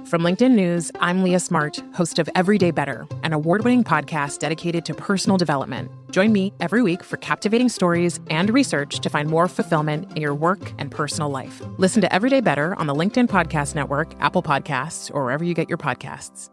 From LinkedIn News, I'm Leah Smart, host of Everyday Better, an award-winning podcast dedicated to personal development. Join me every week for captivating stories and research to find more fulfillment in your work and personal life. Listen to Everyday Better on the LinkedIn Podcast Network, Apple Podcasts, or wherever you get your podcasts.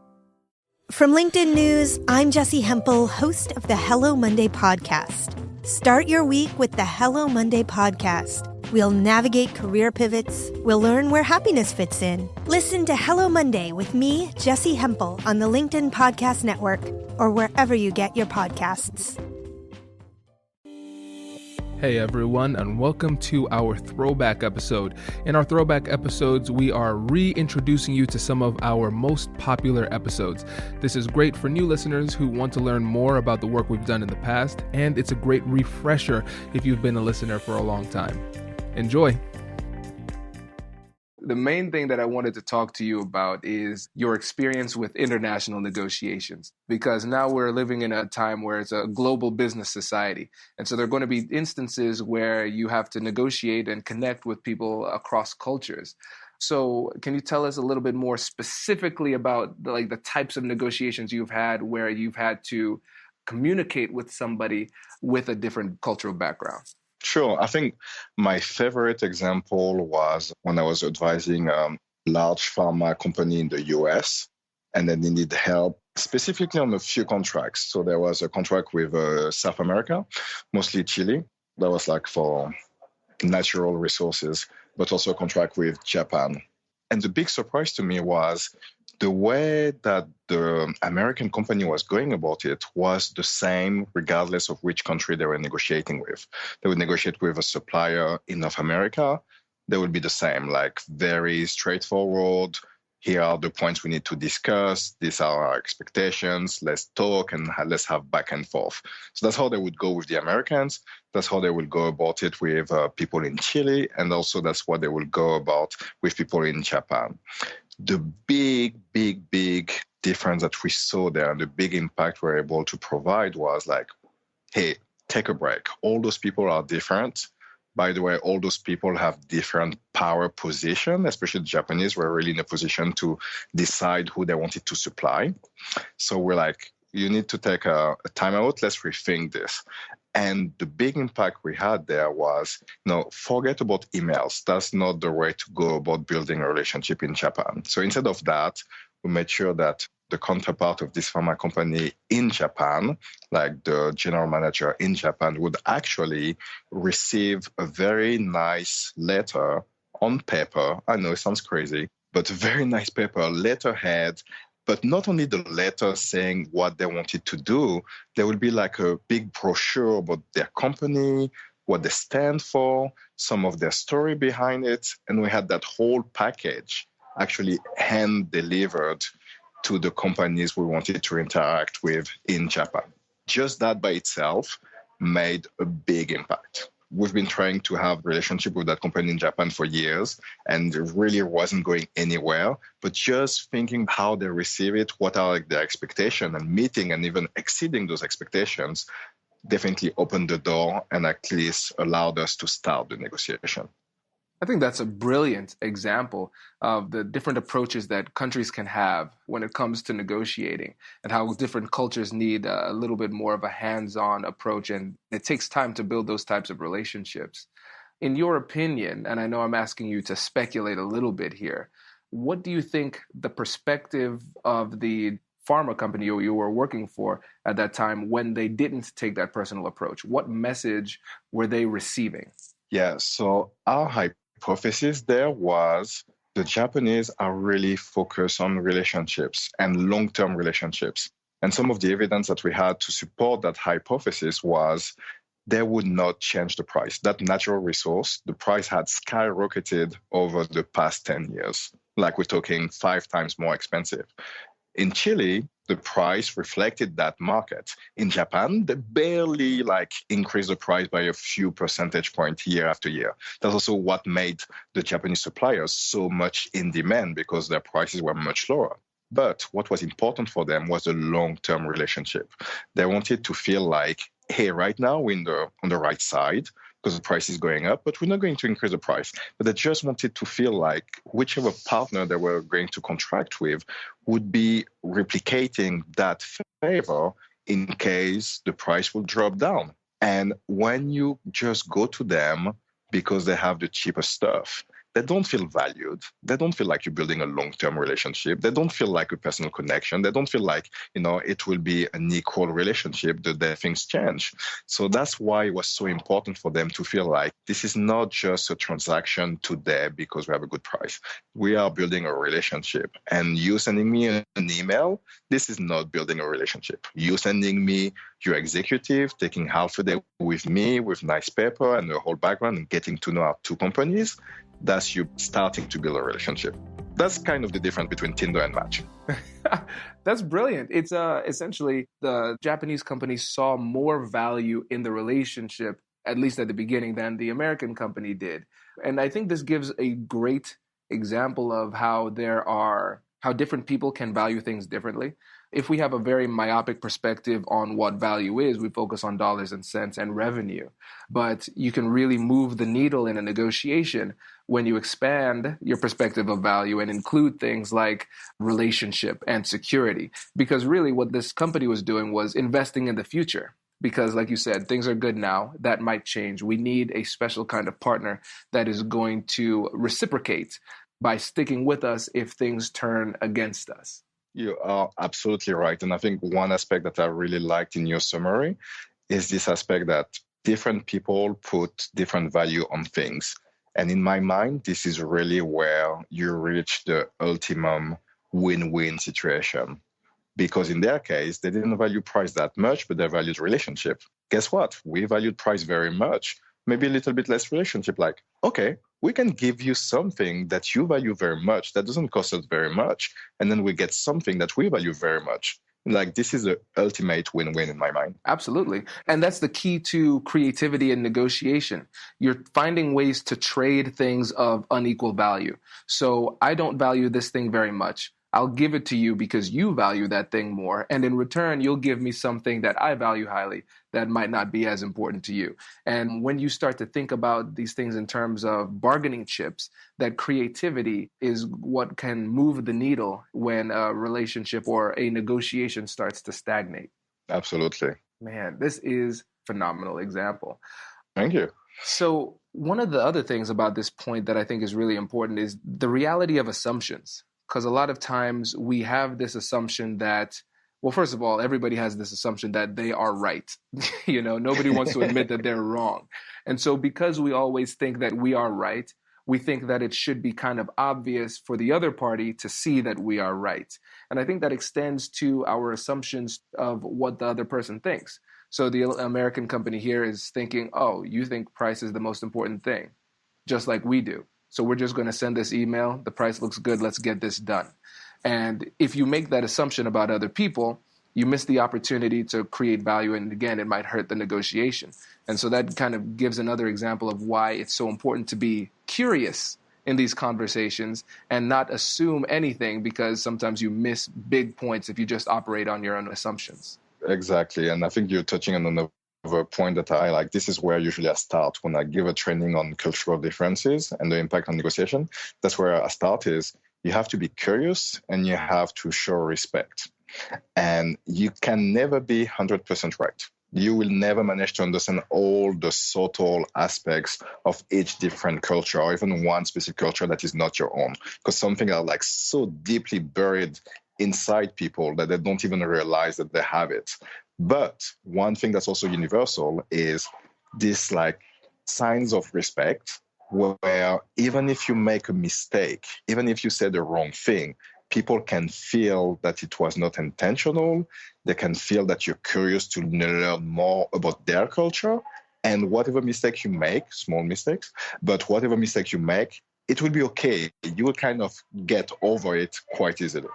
From LinkedIn News, I'm Jessie Hempel, host of the Hello Monday podcast. Start your week with the Hello Monday podcast. We'll navigate career pivots. We'll learn where happiness fits in. Listen to Hello Monday with me, Jessie Hempel, on the LinkedIn Podcast Network or wherever you get your podcasts. Hey everyone, and welcome to our Throwback episode. In our Throwback episodes, we are reintroducing you to some of our most popular episodes. This is great for new listeners who want to learn more about the work we've done in the past, and it's a great refresher if you've been a listener for a long time. Enjoy. The main thing that I wanted to talk to you about is your experience with international negotiations, because now we're living in a time where it's a global business society. And so there are going to be instances where you have to negotiate and connect with people across cultures. So can you tell us a little bit more specifically about the types of negotiations you've had where you've had to communicate with somebody with a different cultural background? Sure. I think my favorite example was when I was advising a large pharma company in the US, and then they needed help specifically on a few contracts. So there was a contract with South America, mostly Chile. That was like for natural resources, but also a contract with Japan. And the big surprise to me was the way that the American company was going about it was the same regardless of which country they were negotiating with. They would negotiate with a supplier in North America. They would be the same, like very straightforward. Here are the points we need to discuss. These are our expectations. Let's talk and let's have back and forth. So that's how they would go with the Americans. That's how they will go about it with people in Chile. And also that's what they will go about with people in Japan. The big difference that we saw there and the big impact we're able to provide was like, hey, take a break. All those people are different. By the way, all those people have different power position, especially the Japanese were really in a position to decide who they wanted to supply. So we're like, you need to take a time out. Let's rethink this. And the big impact we had there was, forget about emails. That's not the way to go about building a relationship in Japan. So instead of that, we made sure that the counterpart of this pharma company in Japan, like the general manager in Japan, would actually receive a very nice letter on paper. I know it sounds crazy, but a very nice paper, letterhead. But not only the letter saying what they wanted to do, there will be like a big brochure about their company, what they stand for, some of their story behind it. And we had that whole package actually hand-delivered to the companies we wanted to interact with in Japan. Just that by itself made a big impact. We've been trying to have a relationship with that company in Japan for years, and it really wasn't going anywhere. But just thinking how they receive it, what are their expectations, and meeting and even exceeding those expectations definitely opened the door and at least allowed us to start the negotiation. I think that's a brilliant example of the different approaches that countries can have when it comes to negotiating and how different cultures need a little bit more of a hands-on approach. And it takes time to build those types of relationships. In your opinion, and I know I'm asking you to speculate a little bit here, what do you think the perspective of the pharma company you were working for at that time when they didn't take that personal approach? What message were they receiving? Yeah, so our hypothesis there was the Japanese are really focused on relationships and long-term relationships. And some of the evidence that we had to support that hypothesis was they would not change the price. That natural resource, the price had skyrocketed over the past 10 years. Like we're talking 5 times more expensive. In Chile, the price reflected that market. In Japan, they barely increased the price by a few percentage points year after year. That's also what made the Japanese suppliers so much in demand because their prices were much lower. But what was important for them was a long-term relationship. They wanted to feel like, hey, right now we're on the right side. because the price is going up, but we're not going to increase the price. But they just wanted to feel like whichever partner they were going to contract with would be replicating that favor in case the price will drop down. And when you just go to them because they have the cheapest stuff, they don't feel valued. They don't feel like you're building a long-term relationship. They don't feel like a personal connection. They don't feel like, it will be an equal relationship, that things change. So that's why it was so important for them to feel like this is not just a transaction today because we have a good price. We are building a relationship. And you sending me an email, this is not building a relationship. You sending me your executive, taking half a day with me with nice paper and the whole background and getting to know our two companies, that's you starting to build a relationship. That's kind of the difference between Tinder and Match. That's brilliant. It's essentially the Japanese companies saw more value in the relationship, at least at the beginning, than the American company did. And I think this gives a great example of how different people can value things differently. If we have a very myopic perspective on what value is, we focus on dollars and cents and revenue. But you can really move the needle in a negotiation when you expand your perspective of value and include things like relationship and security. Because really what this company was doing was investing in the future. Because like you said, things are good now. That might change. We need a special kind of partner that is going to reciprocate by sticking with us if things turn against us. You are absolutely right. And I think one aspect that I really liked in your summary is this aspect that different people put different value on things. And in my mind, this is really where you reach the ultimum win-win situation. Because in their case, they didn't value price that much, but they valued relationship. Guess what? We valued price very much. Maybe a little bit less relationship, like, okay, we can give you something that you value very much, that doesn't cost us very much, and then we get something that we value very much. Like, this is the ultimate win-win in my mind. Absolutely. And that's the key to creativity and negotiation. You're finding ways to trade things of unequal value. So I don't value this thing very much. I'll give it to you because you value that thing more. And in return, you'll give me something that I value highly that might not be as important to you. And when you start to think about these things in terms of bargaining chips, that creativity is what can move the needle when a relationship or a negotiation starts to stagnate. Absolutely. Man, this is a phenomenal example. Thank you. So one of the other things about this point that I think is really important is the reality of assumptions. Because a lot of times we have this assumption that, well, first of all, everybody has this assumption that they are right. Nobody wants to admit that they're wrong. And so because we always think that we are right, we think that it should be kind of obvious for the other party to see that we are right. And I think that extends to our assumptions of what the other person thinks. So the American company here is thinking, oh, you think price is the most important thing, just like we do. So we're just going to send this email. The price looks good. Let's get this done. And if you make that assumption about other people, you miss the opportunity to create value. And again, it might hurt the negotiation. And so that kind of gives another example of why it's so important to be curious in these conversations and not assume anything, because sometimes you miss big points if you just operate on your own assumptions. Exactly. And I think you're touching on another point that I like. This is where usually I start when I give a training on cultural differences and the impact on negotiation. That's where I start is you have to be curious and you have to show respect. And you can never be 100% right. You will never manage to understand all the subtle aspects of each different culture or even one specific culture that is not your own, because some things are like so deeply buried inside people that they don't even realize that they have it. But one thing that's also universal is this like signs of respect, where even if you make a mistake, even if you say the wrong thing, people can feel that it was not intentional. They can feel that you're curious to learn more about their culture. And whatever mistake you make, small mistakes, but whatever mistake you make, it will be okay. You will kind of get over it quite easily.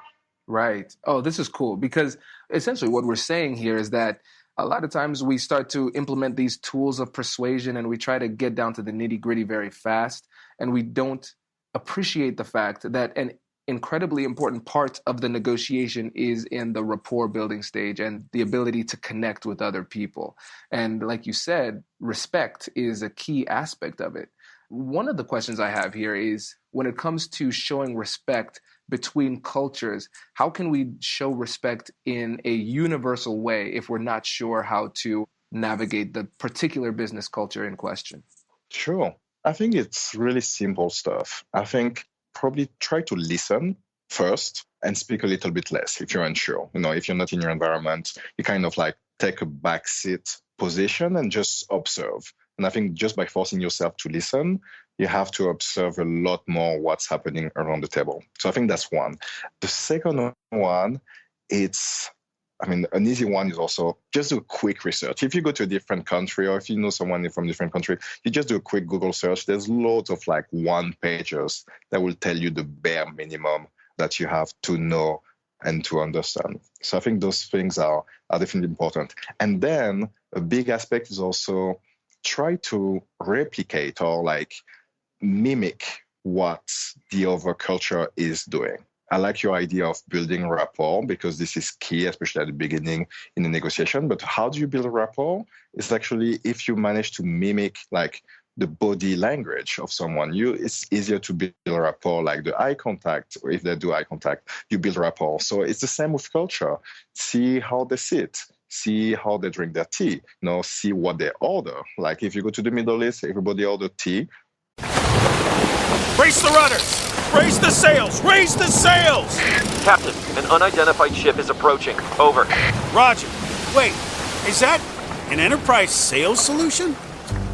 Right. Oh, this is cool, because essentially what we're saying here is that a lot of times we start to implement these tools of persuasion and we try to get down to the nitty gritty very fast, and we don't appreciate the fact that, and incredibly important part of the negotiation is in the rapport building stage and the ability to connect with other people. And like you said, respect is a key aspect of it. One of the questions I have here is, when it comes to showing respect between cultures, how can we show respect in a universal way if we're not sure how to navigate the particular business culture in question? Sure. I think it's really simple stuff. I think probably try to listen first and speak a little bit less if you're unsure. If you're not in your environment, you kind of like take a backseat position and just observe. And I think just by forcing yourself to listen, you have to observe a lot more what's happening around the table. So I think that's one. The second one, an easy one is also just do a quick research. If you go to a different country or if you know someone from a different country, you just do a quick Google search. There's loads of like one-pagers that will tell you the bare minimum that you have to know and to understand. So I think those things are definitely important. And then a big aspect is also try to replicate or like mimic what the other culture is doing. I like your idea of building rapport because this is key, especially at the beginning in the negotiation. But how do you build a rapport? It's actually if you manage to mimic like the body language of someone, it's easier to build a rapport, like the eye contact. Or if they do eye contact, you build rapport. So it's the same with culture. See how they sit. See how they drink their tea. See what they order. Like if you go to the Middle East, everybody order tea. Brace the rudders! Raise the sails! Raise the sails! Captain, an unidentified ship is approaching. Over. Roger. Wait, is that an enterprise sales solution?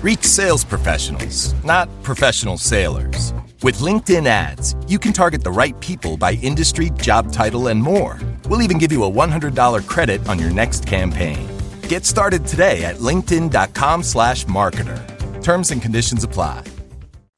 Reach sales professionals, not professional sailors. With LinkedIn ads, you can target the right people by industry, job title, and more. We'll even give you a $100 credit on your next campaign. Get started today at linkedin.com/marketer. Terms and conditions apply.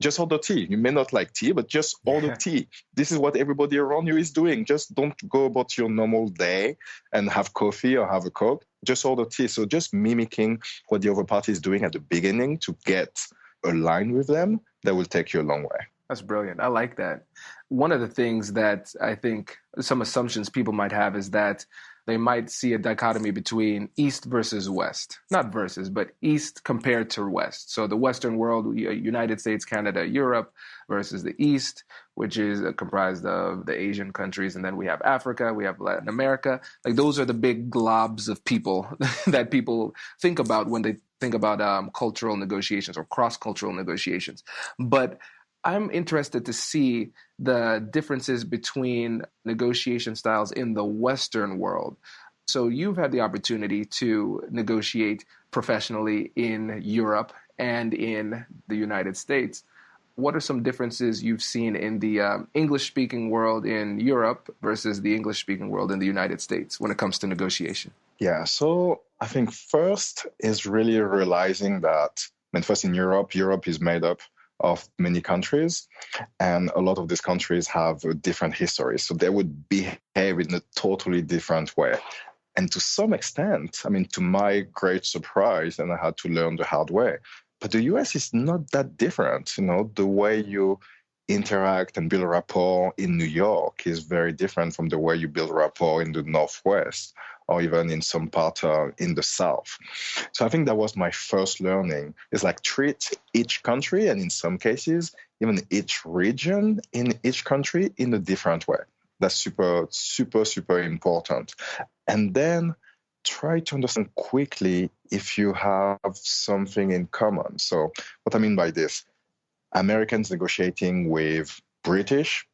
Just order tea. You may not like tea, but just order tea. This is what everybody around you is doing. Just don't go about your normal day and have coffee or have a Coke. Just order tea. So just mimicking what the other party is doing at the beginning to get aligned with them, that will take you a long way. That's brilliant. I like that. One of the things that I think some assumptions people might have is that they might see a dichotomy between East versus West. Not versus, but East compared to West. So the Western world, United States, Canada, Europe, versus the East, which is comprised of the Asian countries. And then we have Africa, we have Latin America. Like those are the big globs of people that people think about when they think about cultural negotiations or cross-cultural negotiations. But I'm interested to see the differences between negotiation styles in the Western world. So you've had the opportunity to negotiate professionally in Europe and in the United States. What are some differences you've seen in the English-speaking world in Europe versus the English-speaking world in the United States when it comes to negotiation? Yeah, so I think first is really realizing that, first in Europe is made up of many countries, and a lot of these countries have a different history. So they would behave in a totally different way. And to some extent, to my great surprise, and I had to learn the hard way, but the US is not that different. The way you interact and build rapport in New York is very different from the way you build rapport in the Northwest or even in some part in the South. So I think that was my first learning. It's like treat each country, and in some cases, even each region in each country in a different way. That's super, super, super important. And then try to understand quickly if you have something in common. So what I mean by this, Americans negotiating with British,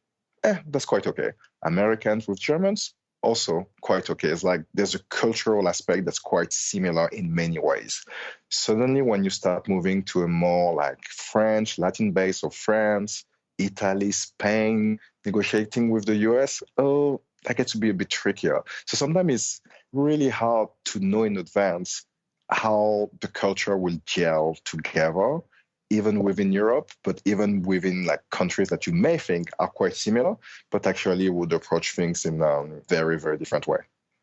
that's quite okay. Americans with Germans, also quite okay. It's like there's a cultural aspect that's quite similar in many ways. Suddenly, when you start moving to a more like French, Latin base of France, Italy, Spain, negotiating with the US, that gets to be a bit trickier. So sometimes it's really hard to know in advance how the culture will gel together, even within Europe, but even within like countries that you may think are quite similar, but actually would approach things in a very, very different way.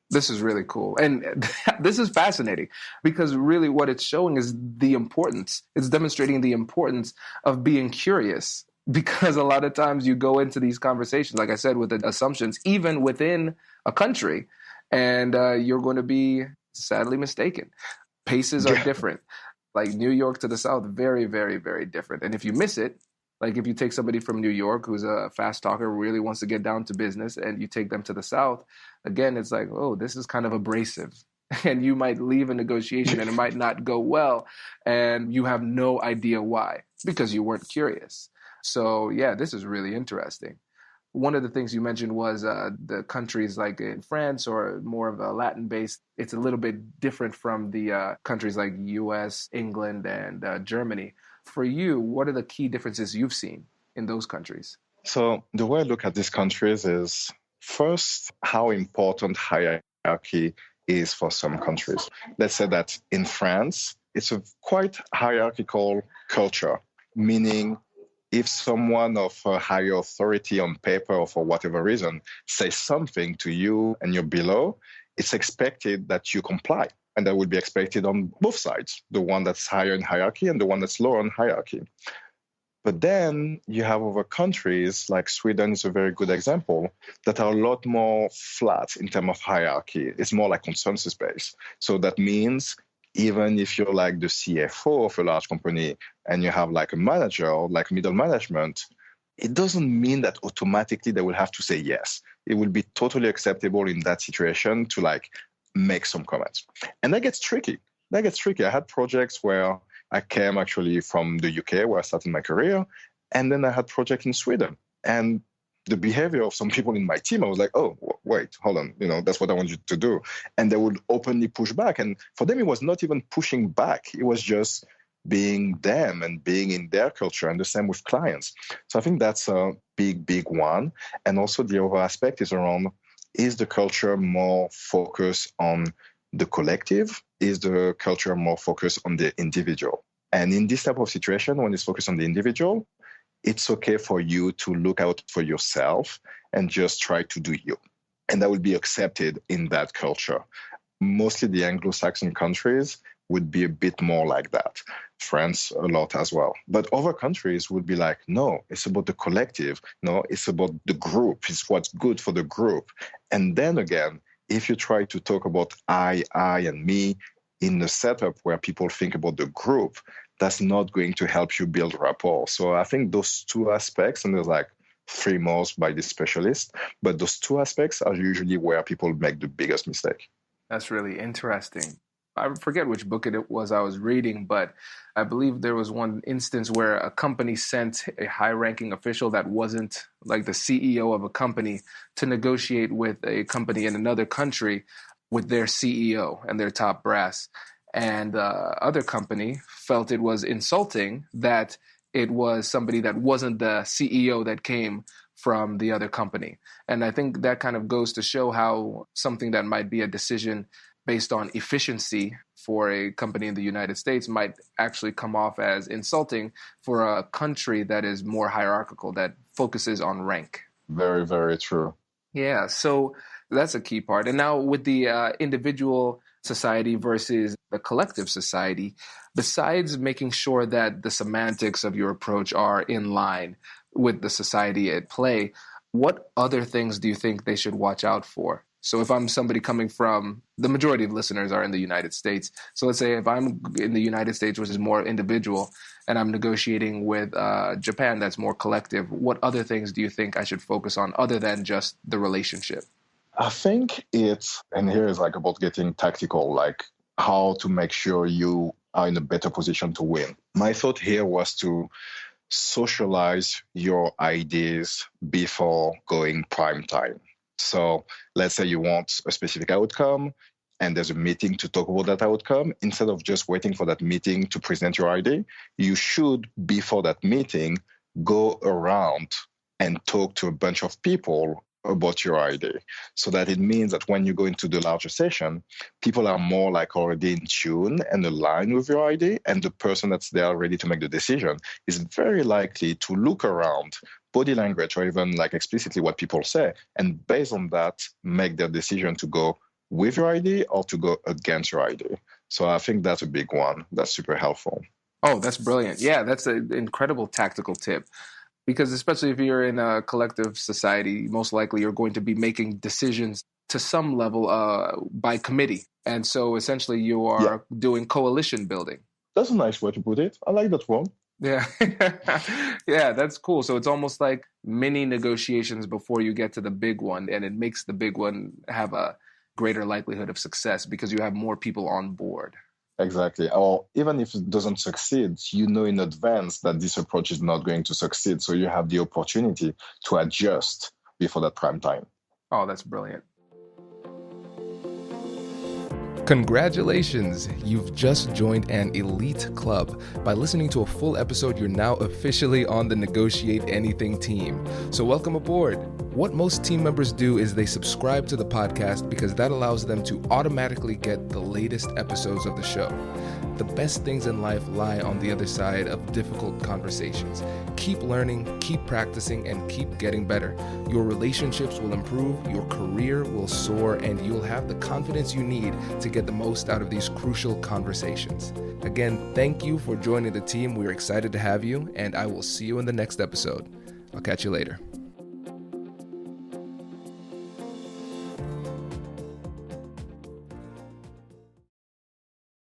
This is really cool. And this is fascinating because really what it's showing is the importance. It's demonstrating the importance of being curious, because a lot of times you go into these conversations, like I said, with the assumptions, even within a country, and you're going to be sadly mistaken. Paces are different. Like New York to the South, very, very, very different. And if you miss it, like if you take somebody from New York who's a fast talker, really wants to get down to business, and you take them to the South, again, it's like, oh, this is kind of abrasive. And you might leave a negotiation and it might not go well. And you have no idea why, because you weren't curious. So yeah, this is really interesting. One of the things you mentioned was the countries like in France or more of a Latin-based, it's a little bit different from the countries like US, England, and Germany. For you, what are the key differences you've seen in those countries? So the way I look at these countries is first, how important hierarchy is for some countries. Let's say that in France, it's a quite hierarchical culture, meaning if someone of a higher authority on paper or for whatever reason says something to you and you're below, it's expected that you comply. And that would be expected on both sides, the one that's higher in hierarchy and the one that's lower in hierarchy. But then you have other countries, like Sweden is a very good example, that are a lot more flat in terms of hierarchy. It's more like consensus-based. So that means even if you're like the CFO of a large company and you have like a manager or like middle management, it doesn't mean that automatically they will have to say yes. It will be totally acceptable in that situation to like make some comments. And that gets tricky. I had projects where I came actually from the UK where I started my career. And then I had projects in Sweden. And the behavior of some people in my team, I was like, oh, wait, hold on. That's what I want you to do. And they would openly push back. And for them, it was not even pushing back. It was just being them and being in their culture, and the same with clients. So I think that's a big, big one. And also the other aspect is around, is the culture more focused on the collective? Is the culture more focused on the individual? And in this type of situation, when it's focused on the individual, it's okay for you to look out for yourself and just try to do you. And that will be accepted in that culture. Mostly the Anglo-Saxon countries would be a bit more like that. France, a lot as well. But other countries would be like, no, it's about the collective. No, it's about the group. It's what's good for the group. And then again, if you try to talk about I, and me in a setup where people think about the group, that's not going to help you build rapport. So I think those two aspects, and there's like three more by the specialist, but those two aspects are usually where people make the biggest mistake. That's really interesting. I forget which book it was I was reading, but I believe there was one instance where a company sent a high-ranking official that wasn't like the CEO of a company to negotiate with a company in another country with their CEO and their top brass. And the other company felt it was insulting that it was somebody that wasn't the CEO that came from the other company. And I think that kind of goes to show how something that might be a decision based on efficiency for a company in the United States might actually come off as insulting for a country that is more hierarchical, that focuses on rank. Very, very true. Yeah, so that's a key part. And now with the individual society versus the collective society, besides making sure that the semantics of your approach are in line with the society at play, what other things do you think they should watch out for? So if I'm somebody coming from, the majority of listeners are in the United States. So let's say if I'm in the United States, which is more individual, and I'm negotiating with Japan, that's more collective, what other things do you think I should focus on other than just the relationship? I think it's, and here is like about getting tactical, like how to make sure you are in a better position to win. My thought here was to socialize your ideas before going prime time. So let's say you want a specific outcome and there's a meeting to talk about that outcome. Instead of just waiting for that meeting to present your idea, you should, before that meeting, go around and talk to a bunch of people about your idea, so that it means that when you go into the larger session, people are more like already in tune and aligned with your idea, and the person that's there ready to make the decision is very likely to look around body language or even like explicitly what people say, and based on that, make their decision to go with your idea or to go against your idea. So I think that's a big one. That's super helpful. Oh, that's brilliant. Yeah, that's an incredible tactical tip. Because especially if you're in a collective society, most likely you're going to be making decisions to some level by committee. And so essentially you are doing coalition building. That's a nice way to put it. I like that one. Yeah. Yeah, that's cool. So it's almost like mini negotiations before you get to the big one. And it makes the big one have a greater likelihood of success because you have more people on board. Exactly. Or even if it doesn't succeed, you know in advance that this approach is not going to succeed. So you have the opportunity to adjust before that prime time. Oh, that's brilliant. Congratulations! You've just joined an elite club. By listening to a full episode, you're now officially on the Negotiate Anything team. So welcome aboard. What most team members do is they subscribe to the podcast because that allows them to automatically get the latest episodes of the show. The best things in life lie on the other side of difficult conversations. Keep learning, keep practicing, and keep getting better. Your relationships will improve, your career will soar, and you'll have the confidence you need to get the most out of these crucial conversations. Again, thank you for joining the team. We're excited to have you, and I will see you in the next episode. I'll catch you later.